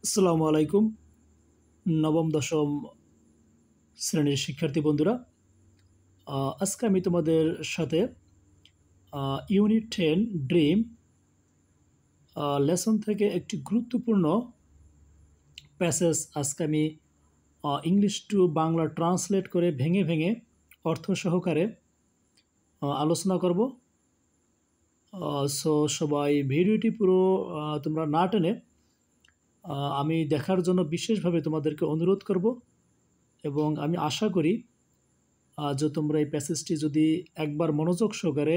আসসালামু আলাইকুম। নবম দশম শ্রেণীর শিক্ষার্থী বন্ধুরা, আজকে আমি তোমাদের সাথে ইউনিট 10 ড্রিম লেসন থেকে একটি গুরুত্বপূর্ণ প্যাসেজ আজকে আমি ইংলিশ টু বাংলা ট্রান্সলেট করে ভেঙে ভেঙে অর্থ সহকারে আলোচনা করব। সো সবাই ভিডিওটি পুরো তোমরা না টেনে আমি দেখার জন্য বিশেষভাবে তোমাদেরকে অনুরোধ করব এবং আমি আশা করি যে তোমরা এই প্যাসেজটি যদি একবার মনোযোগ সহকারে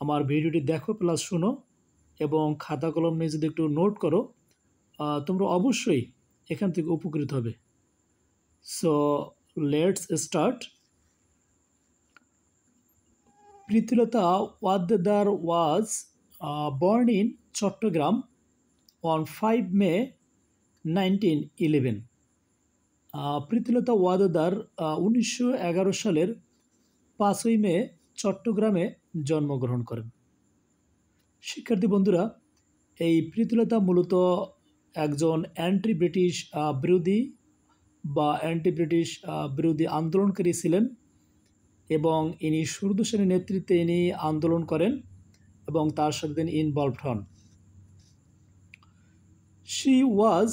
আমার ভিডিওটি দেখো প্লাস শোনো এবং খাতা কলম নিয়ে যদি একটু নোট করো, তোমরা অবশ্যই এখান থেকে উপকৃত হবে। So let's start. Pritilata Waddedar was born in Chittagong on 5 May 1911। Pritilata Waddedar 1911 সালের 5ই মে চট্টগ্রামে জন্মগ্রহণ করেন। শিক্ষার্থী বন্ধুরা, এই প্রীতিলতা মূলত একজন অ্যান্টি ব্রিটিশ বিরোধী আন্দোলনকারী ছিলেন এবং ইনি সুরদু সেনের নেতৃত্বে ইনি আন্দোলন করেন এবং তার সাথে তিনি ইনভলভড হন। She was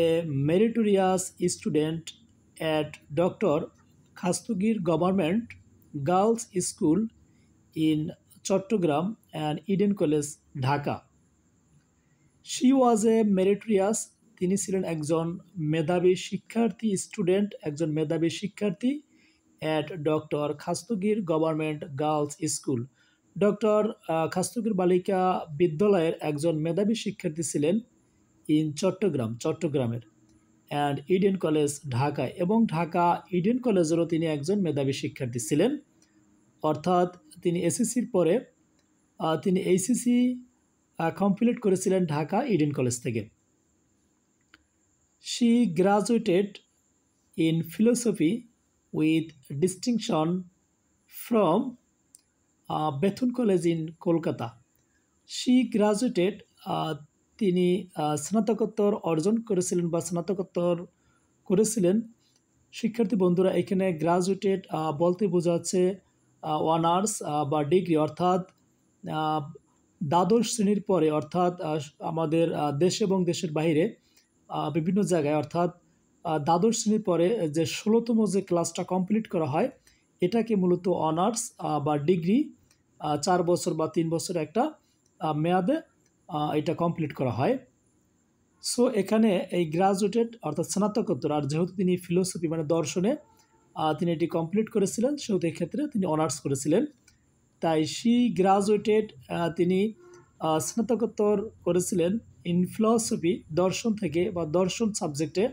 a meritorious student at doctor Khastagir government girls school in Chittagong and Eden college, Dhaka. She was a meritorious, তিনি ছিলেন একজন মেধাবী শিক্ষার্থী at doctor Khastagir government girls school. Doctor Khastagir বালিকা বিদ্যালয়ের একজন মেধাবী শিক্ষার্থী ছিলেন ইন চট্টগ্রামের অ্যান্ড ইডেন কলেজ, ঢাকায়, এবং ঢাকা ইডেন কলেজেরও তিনি একজন মেধাবী শিক্ষার্থী ছিলেন। অর্থাৎ তিনি এসএসসির পরে তিনি এইচএসসি কমপ্লিট করেছিলেন ঢাকা ইডেন কলেজ থেকে। She graduated in philosophy with distinction from Bethune college in Kolkata. She graduated, তিনি স্নাতকোত্তর অর্জন করেছিলেন বা স্নাতকোত্তর করেছিলেন। শিক্ষার্থী বন্ধুরা, এখানে গ্রাজুয়েটেড বলতে বোঝাচ্ছে অনার্স বা ডিগ্রি, অর্থাৎ দ্বাদশ শ্রেণীর পরে, অর্থাৎ আমাদের দেশে এবং দেশের বাইরে বিভিন্ন জায়গায়, অর্থাৎ দ্বাদশ শ্রেণীর পরে যে 16তম যে ক্লাসটা কমপ্লিট করা হয় এটাকে মূলত অনার্স বা ডিগ্রি 4 বছর বা 3 বছর একটা মেয়াদে এটা কমপ্লিট করা হয়। সো এখানে এই গ্রাজুয়েটেড অর্থাৎ স্নাতকোত্তর, আর যেহেতু তিনি ফিলোসফি মানে দর্শনে তিনি এটি কমপ্লিট করেছিলেন সেহেতু এক্ষেত্রে তিনি অনার্স করেছিলেন। তাই শি গ্রাজুয়েটেড, তিনি স্নাতকোত্তর করেছিলেন ইন ফিলসফি, দর্শন থেকে বা দর্শন সাবজেক্টে,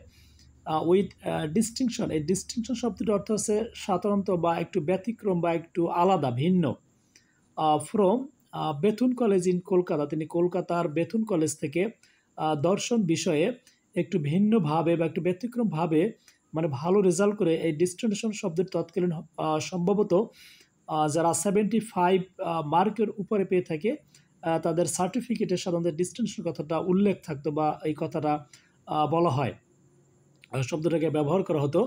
উইথ ডিস্টিংশন। এই ডিস্টিংশন শব্দটির অর্থ হচ্ছে সাধারণত বা একটু ব্যতিক্রম বা একটু আলাদা, ভিন্ন। From Bethune college in Kolkata, তিনি কলকাতার বেথুন কলেজ থেকে দর্শন বিষয়ে একটু ভিন্নভাবে বা একটু ব্যতিক্রমভাবে মানে ভালো রেজাল্ট করে, এই ডিস্টিংশন শব্দের তৎকালীন সম্ভবত যারা 75 মার্কের উপরে পেয়ে থাকে তাদের সার্টিফিকেটে সাধারণত ডিস্টিংশন কথাটা উল্লেখ থাকতো বা এই কথাটা বলা হয়, শব্দটাকে ব্যবহার করা হতো।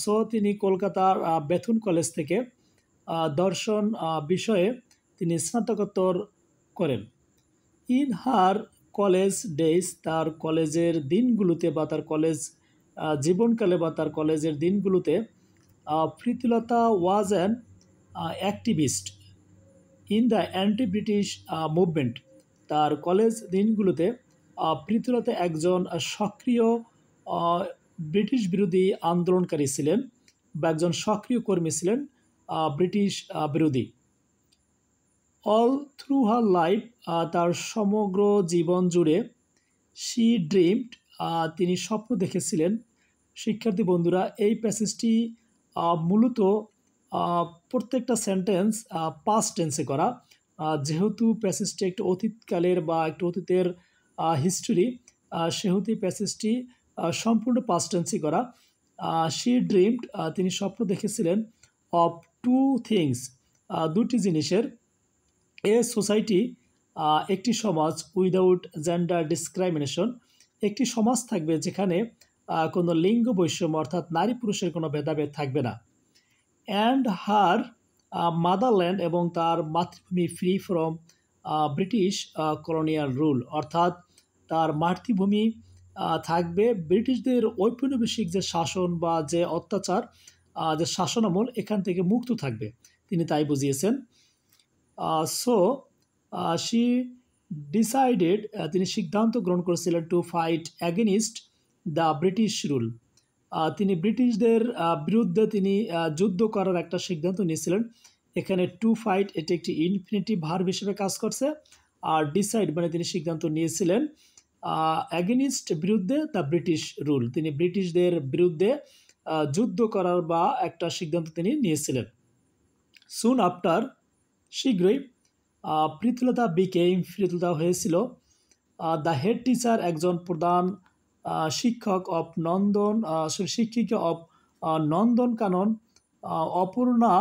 সো তিনি কলকাতার বেথুন কলেজ থেকে দর্শন বিষয়ে তিনি স্নাতকোত্তর করেন। ইন হার কলেজ ডেজ, তার কলেজের দিনগুলোতে বা তার কলেজ জীবনকালে বা তার কলেজের দিনগুলোতে, Pritilata was an activist in the anti British movement. তার কলেজ দিনগুলোতে প্রীতিলতা একজন সক্রিয় ব্রিটিশ বিরোধী আন্দোলনকারী ছিলেন বা একজন সক্রিয় কর্মী ছিলেন ব্রিটিশ বিরোধী। অল থ্রু হার লাইফ, তার সমগ্র জীবন জুড়ে, শি ড্রিমড, তিনি স্বপ্ন দেখেছিলেন। শিক্ষার্থী বন্ধুরা, এই প্যাসেজটি মূলত প্রত্যেকটা সেন্টেন্স পাস্ট টেন্সে করা, যেহেতু প্যাসেজটি একটু অতীতকালের বা একটু অতীতের হিস্টোরি, সেহেতু এই প্যাসেজটি সম্পূর্ণ পাস্ট টেন্সে করা। শি ড্রিমড, তিনি স্বপ্ন দেখেছিলেন, অফ টু থিংস, দুটি জিনিসের, এ সোসাইটি, একটি সমাজ, উইদাউট জেন্ডার ডিসক্রিমিনেশন, একটি সমাজ থাকবে যেখানে কোনো লিঙ্গ বৈষম্য অর্থাৎ নারী পুরুষের কোনো ভেদাভেদ থাকবে না। অ্যান্ড হার মাদারল্যান্ড এবং তার মাতৃভূমি free from British colonial rule, অর্থাৎ তার মাতৃভূমি থাকবে ব্রিটিশদের ঔপনিবেশিক যে শাসন বা যে অত্যাচার, যে শাসনামল, এখান থেকে মুক্ত থাকবে, তিনি তাই বুঝিয়েছেন। সো শি ডিসাইডেড, তিনি সিদ্ধান্ত গ্রহণ করেছিলেন to fight against the British rule, তিনি ব্রিটিশদের বিরুদ্ধে তিনি যুদ্ধ করার একটা সিদ্ধান্ত নিয়েছিলেন। এখানে টু ফাইট এটি একটি ইনফিনিটিভ ভার্ব হিসেবে কাজ করছে, আর ডিসাইড মানে তিনি সিদ্ধান্ত নিয়েছিলেন অ্যাগেনিস্ট বিরুদ্ধে দ্য ব্রিটিশ রুল, তিনি ব্রিটিশদের বিরুদ্ধে যুদ্ধ করার বা একটা সিদ্ধান্ত তিনি নিয়েছিলেন। সুন আফটার, শীঘ্রই, প্রীতিলতা প্রীতিলতা হয়েছিল দ্য হেড টিচার, একজন প্রধান শিক্ষক অফ শিক্ষিকা অফ নন্দনকানন অপূর্ণা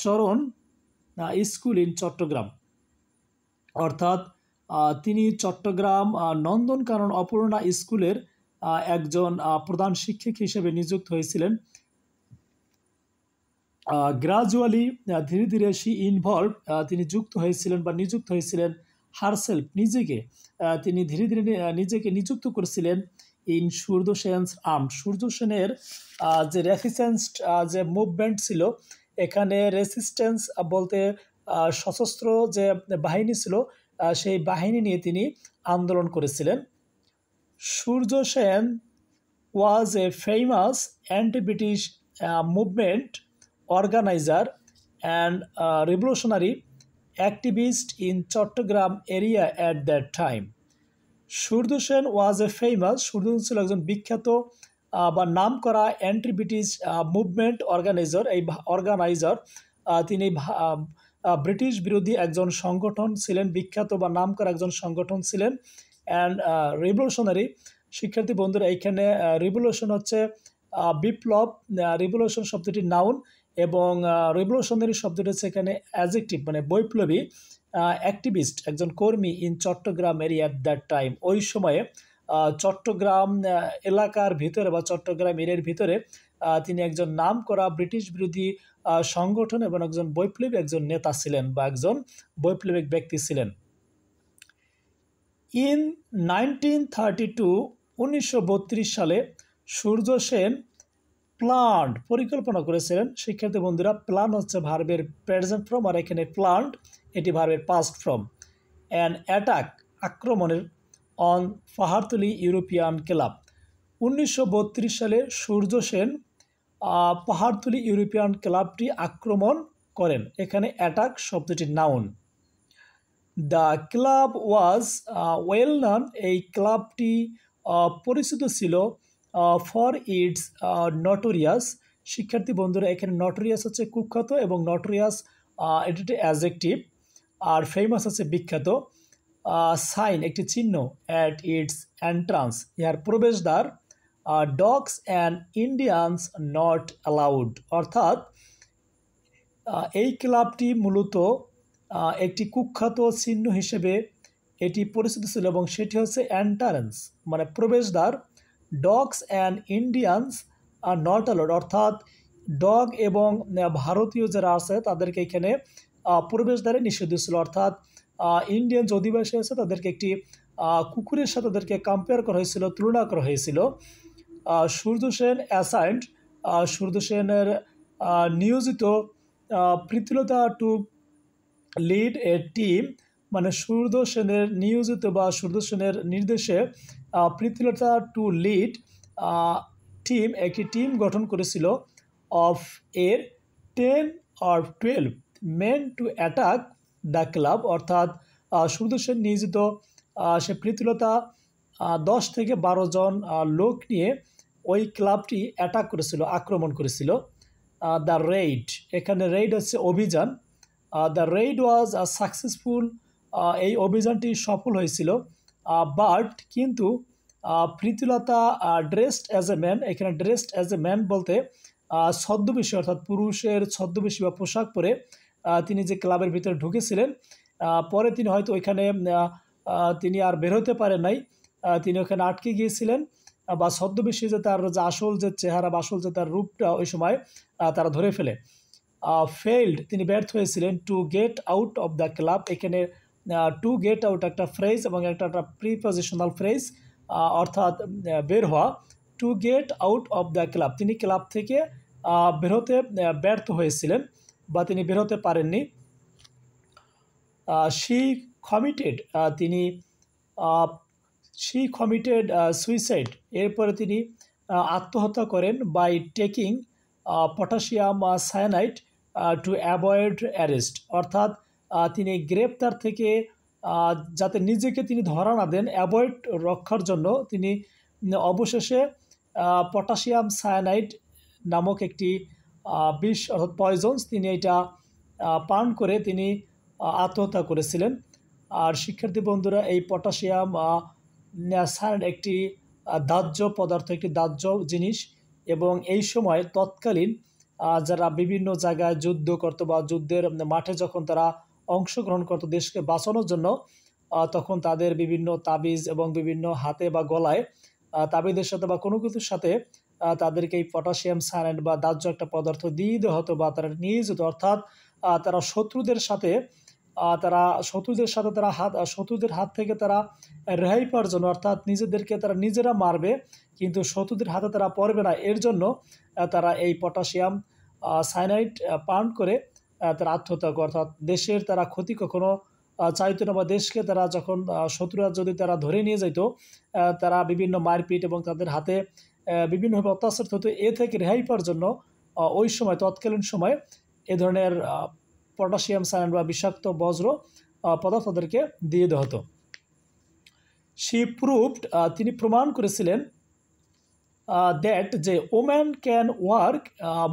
চরণ স্কুল ইন চট্টগ্রাম, অর্থাৎ তিনি চট্টগ্রাম নন্দনকানন অপূর্ণা স্কুলের একজন প্রধান শিক্ষক হিসেবে নিযুক্ত হয়েছিলেন। গ্রাজুয়ালি, ধীরে ধীরে শি ইনভলভ, তিনি যুক্ত হয়েছিলেন বা নিযুক্ত হয়েছিলেন হারসেলফ, নিজেকে তিনি ধীরে ধীরে নিজেকে নিযুক্ত করেছিলেন ইন সূর্য সেন্স আর্ম, সূর্য সেনের যে রেসিস্ট্যান্স যে মুভমেন্ট ছিল, এখানে রেসিস্ট্যান্স বলতে সশস্ত্র যে বাহিনী ছিল, সেই বাহিনী নিয়ে তিনি আন্দোলন করেছিলেন। Surya Sen was a famous anti British movement organizer and revolutionary activist in Chattogram area at that time. Surya Sen was a famous, Surya Sen ছিল একজন বিখ্যাত বা নাম করা অ্যান্টি ব্রিটিশ মুভমেন্ট অর্গানাইজার, তিনি ব্রিটিশ বিরোধী একজন সংগঠন ছিলেন, বিখ্যাত বা নাম করা একজন সংগঠন ছিলেন। অ্যান্ড রিভলিউশনারি, শিক্ষার্থী বন্ধুরা এখানে রিভলিউশন হচ্ছে বিপ্লব, রিভলিউশন শব্দটি নাউন এবং রিভলিউশনারি শব্দটি হচ্ছে এখানে অ্যাডজেক্টিভ, মানে বৈপ্লবী। অ্যাক্টিভিস্ট, একজন কর্মী in Chittagong area at that time, ওই সময়ে চট্টগ্রাম এলাকার ভিতরে বা চট্টগ্রাম এরিয়ার ভিতরে তিনি একজন নাম করা ব্রিটিশ বিরোধী সংগঠন এবং একজন বৈপ্লবী একজন নেতা ছিলেন বা একজন বৈপ্লবিক ব্যক্তি ছিলেন। ইন 1932, 1932 সালে সূর্য সেন প্ল্যান্ট, পরিকল্পনা করেছিলেন। শিক্ষার্থী বন্ধুরা, প্ল্যান হচ্ছে ভার্বের প্রেজেন্ট ফর্ম, আর এখানে প্ল্যান্ট এটি ভার্বের পাস্ট ফর্ম। অ্যান অ্যাটাক, আক্রমণের, অন পাহাড়তলি ইউরোপিয়ান ক্লাব, 1932 সালে সূর্য সেন পাহাড়তলি ইউরোপিয়ান ক্লাবটি আক্রমণ করেন। এখানে অ্যাটাক শব্দটি noun. The club was well known, এই ক্লাবটি পরিচিত ছিল ফর ইটস নটোরিয়াস। শিক্ষার্থী বন্ধুরা, এখানে নটোরিয়াস হচ্ছে কুখ্যাত এবং নটোরিয়াস এটি একটি অ্যাডজেক্টিভ, আর ফেমাস হচ্ছে বিখ্যাত। সাইন, একটি চিহ্ন, অ্যাট ইটস এন্ট্রান্স, ইহার প্রবেশদ্বার, dogs and Indians not allowed, অর্থাৎ এই ক্লাবটি মূলত একটি কুখ্যাত চিহ্ন হিসেবে এটি পরিচিত ছিল এবং সেটি হচ্ছে এন্ট্রান্স মানে প্রবেশদ্বার। Dogs and Indians are not allowed, অর্থাৎ ডগ এবং ভারতীয় যারা আছে তাদেরকে এখানে প্রবেশদ্বারে নিষিদ্ধ ছিল, অর্থাৎ ইন্ডিয়ান যে অধিবাসী আছে তাদেরকে একটি কুকুরের সাথে তাদেরকে কম্পেয়ার করা হয়েছিল, তুলনা করা হয়েছিল। সূর্য সেন অ্যাসাইন্ড, সূর্য সেনের নিয়োজিত Pritilata to lead a team, মানে সূর্য সেনের নিয়োজিত বা সূর্য সেনের নির্দেশে প্রীতিলতা টু লিড টিম, একটি টিম গঠন করেছিল অফ এর 10 or 12 men to attack the club, অর্থাৎ সূর্য সেন নিয়োজিত সে প্রীতিলতা 10 থেকে 12 জন লোক নিয়ে ওই ক্লাবটি অ্যাটাক করেছিল, আক্রমণ করেছিল। দ্য রেইড, এখানে রেইড হচ্ছে অভিযান। দ্য রেইড ওয়াজ সাকসেসফুল, এই অভিযানটি সফল হয়েছিল। বাট, কিন্তু Pritilata dressed as a man, এখানে ড্রেসড অ্যাজ এ ম্যান বলতে ছদ্মবেশী, অর্থাৎ পুরুষের ছদ্মবেশী বা পোশাক পরে তিনি যে ক্লাবের ভিতরে ঢুকেছিলেন, পরে তিনি হয়তো ওইখানে তিনি আর বের হতে পারেন নাই, তিনি ওখানে আটকে গিয়েছিলেন বা ছদ্মবেশী যে তার যে আসল যে চেহারা বা আসল যে তার রূপটা ওই সময় তারা ধরে ফেলে। ফেইল্ড, তিনি ব্যর্থ হয়েছিলেন to get out of the club. এখানে টু গেট আউট একটা ফ্রেজ এবং একটা প্রিপজিশনাল ফ্রেজ, অর্থাৎ বের হওয়া। To get out of the club, তিনি ক্লাব থেকে বেরোতে ব্যর্থ হয়েছিলেন বা তিনি বেরোতে পারেননি। শি কমিটেড, তিনি শি কমিটেড সুইসাইড, এরপরে তিনি আত্মহত্যা করেন by taking potassium cyanide to avoid arrest, অর্থাৎ তিনি গ্রেপ্তার থেকে যাতে নিজেকে তিনি ধরা না দেন, অ্যাভয়েড রক্ষার জন্য তিনি অবশেষে পটাশিয়াম সায়ানাইড নামক একটি বিষ অর্থাৎ পয়জনস, তিনি এটা পান করে তিনি আত্মহত্যা করেছিলেন। আর শিক্ষার্থী বন্ধুরা, এই পটাশিয়াম সায়ানাইড একটি দাহ্য পদার্থ, একটি দাহ্য জিনিস, এবং এই সময় তৎকালীন যারা বিভিন্ন জায়গায় যুদ্ধ করতো বা যুদ্ধের মাঠে যখন তারা অংশগ্রহণ করতো দেশকে বাঁচানোর জন্য, তখন তাদের বিভিন্ন তাবিজ এবং বিভিন্ন হাতে বা গলায় তাবিজের সাথে বা কোনো কিছুর সাথে তাদেরকে এই পটাশিয়াম সায়ানাইড বা দাহ্য একটা পদার্থ দিয়ে দেওয়া হতো বা তারা নিয়ে যেত, অর্থাৎ তারা শত্রুদের সাথে শত্রুদের হাত থেকে তারা রেহাই পাওয়ার জন্য, অর্থাৎ নিজেদেরকে তারা নিজেরা মারবে কিন্তু শত্রুদের হাতে তারা পড়বে না, এর জন্য তারা এই পটাশিয়াম সায়ানাইড পান করে তারা আত্মহত্যা করে। অর্থাৎ দেশের তারা ক্ষতি কখনো চাইতো না, বা দেশকে তারা যখন শত্রুরা যদি তারা ধরে নিয়ে যেত, তারা বিভিন্ন মারপিট এবং তাদের হাতে বিভিন্নভাবে অত্যাচার হতো, এ থেকে রেহাই পাওয়ার জন্য ওই সময় তৎকালীন সময়ে এ ধরনের পটাশিয়াম সায়ানাইড বা বিষাক্ত বজ্র পদার্থ তাদেরকে দিয়ে দেওয়া হতো। শি প্রুভড, তিনি প্রমাণ করেছিলেন দ্যাট যে ওম্যান ক্যান ওয়ার্ক,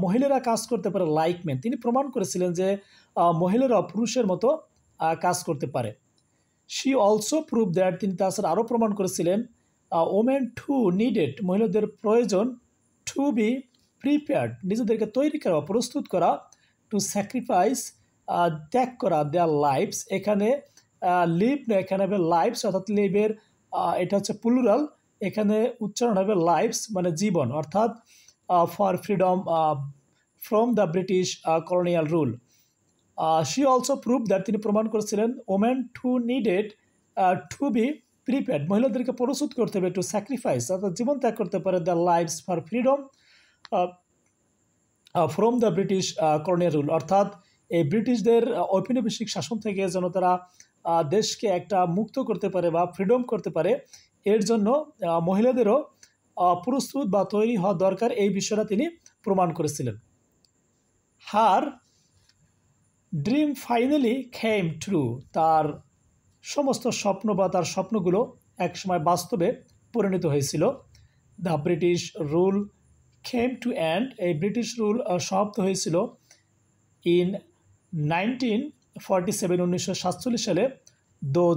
মহিলারা কাজ করতে পারে লাইক মেন, তিনি প্রমাণ করেছিলেন যে মহিলারা পুরুষের মতো কাজ করতে পারে। শি অলসো প্রুভ দ্যাট, তিনি তাছাড়া আরও প্রমাণ করেছিলেন ওমেন টু নিডেড, মহিলাদের প্রয়োজন টু বি প্রিপেয়ার্ড, নিজেদেরকে তৈরি করা প্রস্তুত করা, টু স্যাক্রিফাইস, ত্যাগ করা, দেয়ার লাইফস, এখানে লিভ না, এখানে হবে লাইফস, অর্থাৎ লিভের এটা হচ্ছে প্লুরাল, এখানে উচ্চারণ হবে লাইফস মানে জীবন, অর্থাৎ for freedom from the British colonial rule. She also prove that, তিনি প্রমাণ করেছিলেন women to needed to be prepared, মহিলাদেরকে প্রস্তুত করতে হবে টু স্যাক্রিফাইস, অর্থাৎ জীবন ত্যাগ করতে পারে, the lifes for freedom from the British colonial rule, অর্থাৎ এই ব্রিটিশদের ঔপনিবেশিক শাসন থেকে যেন তারা দেশকে একটা মুক্ত করতে পারে বা ফ্রিডম করতে পারে, এর জন্য মহিলাদেরও প্রস্তুত বা তৈরি হওয়া দরকার, এই বিষয়টা তিনি প্রমাণ করেছিলেন। হার ড্রিম ফাইনালি কেম ট্রু, তার সমস্ত স্বপ্ন বা তার স্বপ্নগুলো একসময় বাস্তবে পরিণত হয়েছিল। The British rule came to end, এই ব্রিটিশ রুল সমাপ্ত হয়েছিল ইন 1947, 1947 সালে।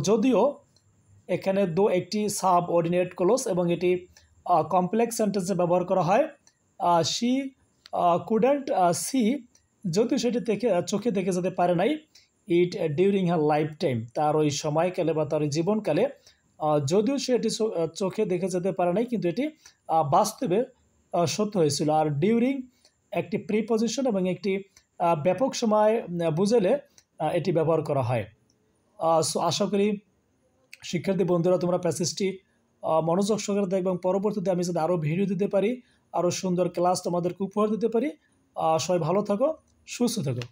যদিও এখানে একটি সাব অর্ডিনেট ক্লোজ এবং এটি কমপ্লেক্স সেন্টেন্সে ব্যবহার করা হয়। শি কুডেন্ট সি, যদিও সেটি চোখে দেখে যেতে পারে নাই, ইট ডিউরিং হার লাইফ টাইম, তার ওই সময়কালে বা তার জীবনকালে, যদিও সে এটি চোখে দেখে যেতে পারে নাই কিন্তু এটি বাস্তবে সত্য হয়েছিল। আর ডিউরিং একটি প্রিপজিশন এবং একটি ব্যাপক সময় বুঝালে এটি ব্যবহার করা হয়। সো আশা করি শিক্ষার্থী বন্ধুরা তোমরা প্যাসেজটি মনোযোগ সহকারে দেখবে এবং পরবর্তীতে আমি যাতে আরও ভিডিও দিতে পারি, আরও সুন্দর ক্লাস তোমাদেরকে উপহার দিতে পারি। সবাই ভালো থাকো, সুস্থ থাকো।